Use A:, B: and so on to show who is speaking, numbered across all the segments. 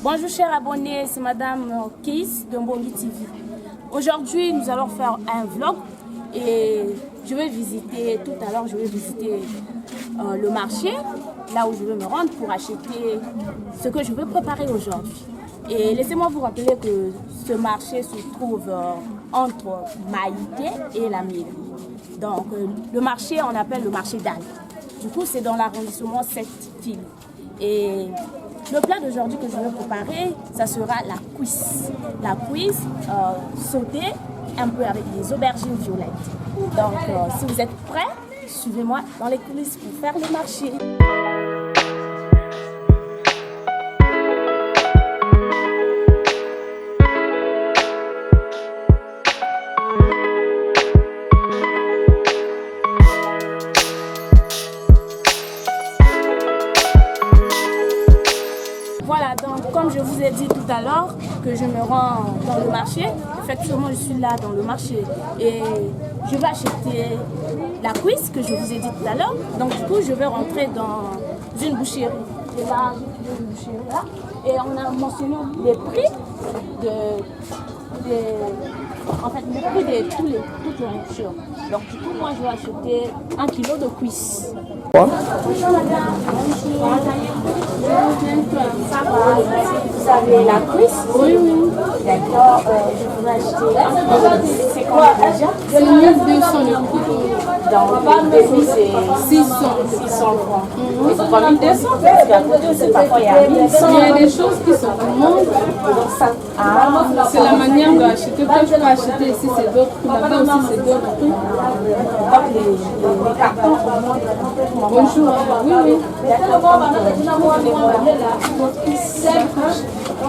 A: Bonjour chers abonnés, c'est Madame Kiss de Mbongi TV. Aujourd'hui, nous allons faire un vlog et je vais visiter, tout à l'heure, je vais visiter le marché, là où je vais me rendre pour acheter ce que je veux préparer aujourd'hui. Et laissez-moi vous rappeler que ce marché se trouve entre Maïté et la mairie. Donc le marché, on appelle le marché d'Anne. Du coup, c'est dans l'arrondissement 7-Fil. Et le plat d'aujourd'hui que je vais préparer, ça sera la cuisse. La cuisse sautée un peu avec des aubergines violettes. Donc, si vous êtes prêts, suivez-moi dans les coulisses pour faire le marché. Voilà, donc comme je vous ai dit tout à l'heure que je me rends dans le marché, effectivement je suis là dans le marché et je vais acheter la cuisse que je vous ai dit tout à l'heure. Donc du coup je vais rentrer dans une boucherie. Et là, une boucherie là. Et on a mentionné les prix en fait, le prix de toutes les nourritures. Donc du coup moi je vais acheter 1 kilo de cuisse. Bonjour madame. Vous avez la cuisse? Oui, oui. D'accord, je voudrais acheter. C'est quoi déjà?
B: C'est 1200 le prix.
A: Dans le début, c'est 600 francs. Et c'est pas 1200 parce qu'à côté aussi, parfois il y a 1100.
B: Il y a des choses qui se commandent. C'est la manière d'acheter. Quand je peux acheter ici, c'est d'autres prix. Là-bas aussi, c'est d'autres prix.
A: Donc les cartons augmentent complètement.
B: Bonjour. Oui, oui.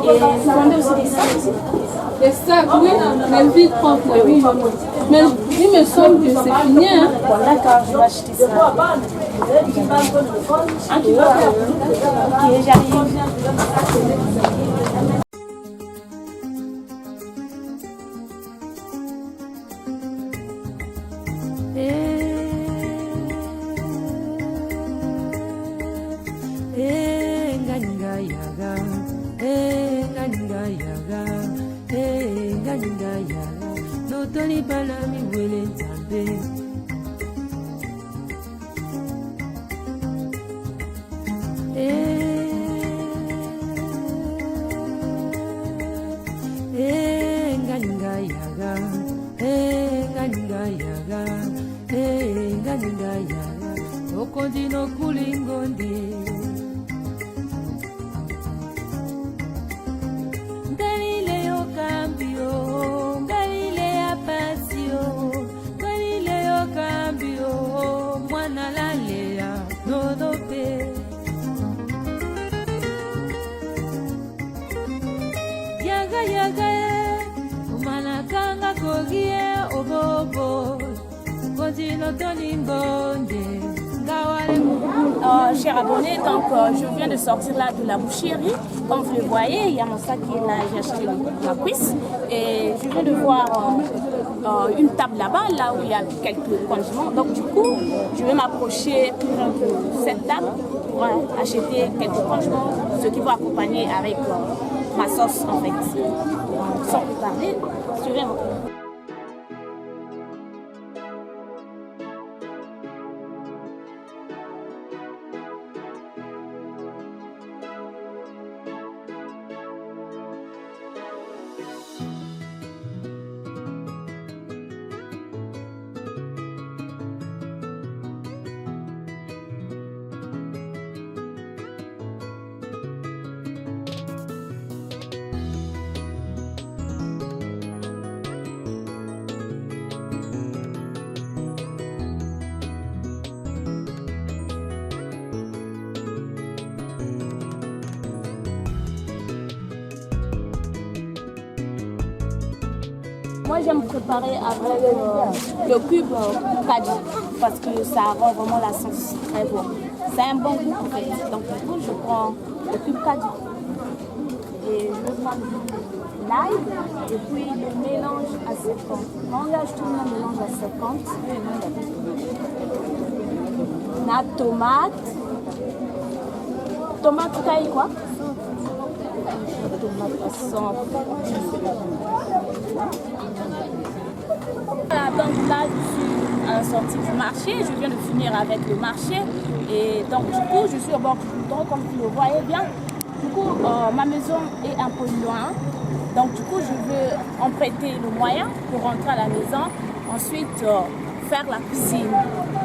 A: Et vous vendez aussi des sacs aussi?
B: Les sacs, oui. Les vides propres, oui. Mais il me semble que c'est fini. Hein.
A: Bon, d'accord, je vais acheter ça. 1 kilo. Ok, j'arrive.
C: Notoli bana mi wele nzambe nganinga yaga okondi nokulingondi Galileo cambio Galilea pasio Galileo cambio mwana lalea nodope yaga yaga umanakanga kogie obobo continue toningonde
A: Chers abonnés, donc je viens de sortir là de la boucherie. Comme vous le voyez, il y a mon sac qui est là, j'ai acheté la cuisse. Et je viens de voir une table là-bas, là où il y a quelques condiments. Donc du coup, je vais m'approcher de cette table pour acheter quelques condiments, ce qui va accompagner avec ma sauce en fait. Sans plus tarder, suivez-moi. Moi j'aime préparer avec le cube Kadi parce que ça rend vraiment la sauce très bon. C'est un bon goût en fait. Donc du coup je prends le cube Kadi et je vais prendre l'ail et puis le mélange à 50. On engage tout le mélange à 50. La tomate. Tomate taille quoi? tomate poisson. Voilà, donc là, je suis à la sortie du marché. Je viens de finir avec le marché. Et donc, du coup, je suis au bord du goudron, comme vous le voyez bien. Du coup, ma maison est un peu loin. Donc, du coup, je veux emprunter le moyen pour rentrer à la maison. Ensuite, faire la cuisine.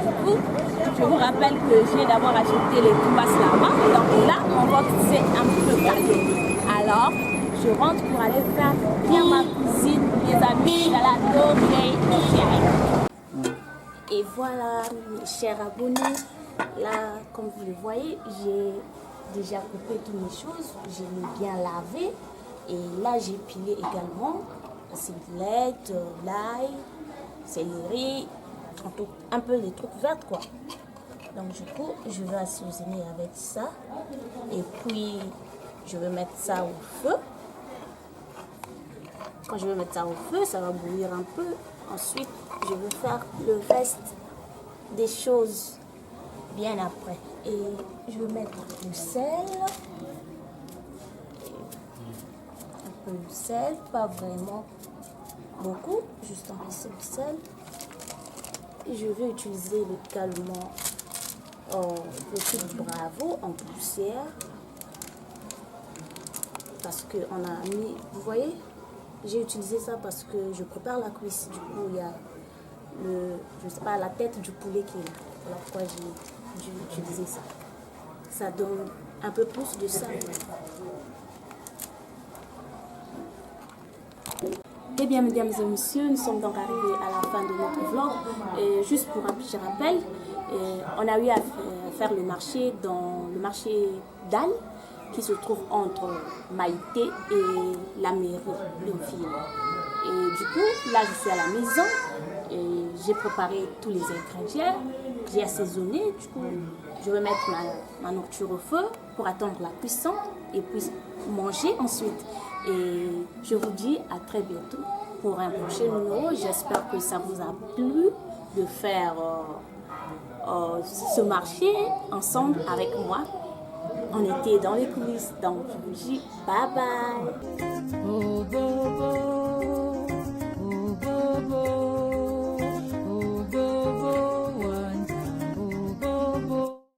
A: Du coup, je vous rappelle que j'ai d'abord acheté les tomates là-bas. Donc là, mon ventre s'est un peu calmé. Alors, je rentre pour aller faire bien ma cuisine, mes amis, et voilà, mes chers abonnés. Là, comme vous le voyez, j'ai déjà coupé toutes mes choses. Je l'ai bien lavé. Et là, j'ai pilé également la ciboulette, l'ail, céleri, un peu les trucs verts quoi. Donc du coup, je vais assaisonner avec ça. Et puis, je vais mettre ça au feu. Quand je vais mettre ça au feu, ça va bouillir un peu. Ensuite, je vais faire le reste des choses bien après. Et je vais mettre du sel. Un peu de sel, pas vraiment beaucoup, juste un peu de sel. Et je vais utiliser également le petit bravo en poussière. Parce qu'on a mis, vous voyez, j'ai utilisé ça parce que je prépare la cuisse. Du coup, il y a je sais pas, la tête du poulet qui est là. Alors pourquoi j'ai utilisé ça. Ça donne un peu plus de saveur. Eh bien, mesdames et messieurs, nous sommes donc arrivés à la fin de notre vlog. Et juste pour un petit rappel, on a eu à faire le marché dans le marché d'Anne, qui se trouve entre Maïté et la mairie de Ville. Et du coup, là, je suis à la maison et j'ai préparé tous les ingrédients, j'ai assaisonné. Du coup, je vais mettre ma nourriture au feu pour attendre la cuisson et puis manger ensuite. Et je vous dis à très bientôt pour un prochain numéro. J'espère que ça vous a plu de faire ce marché ensemble avec moi. On était dans les coulisses, donc je vous dis bye bye.
C: Oh, oh, oh.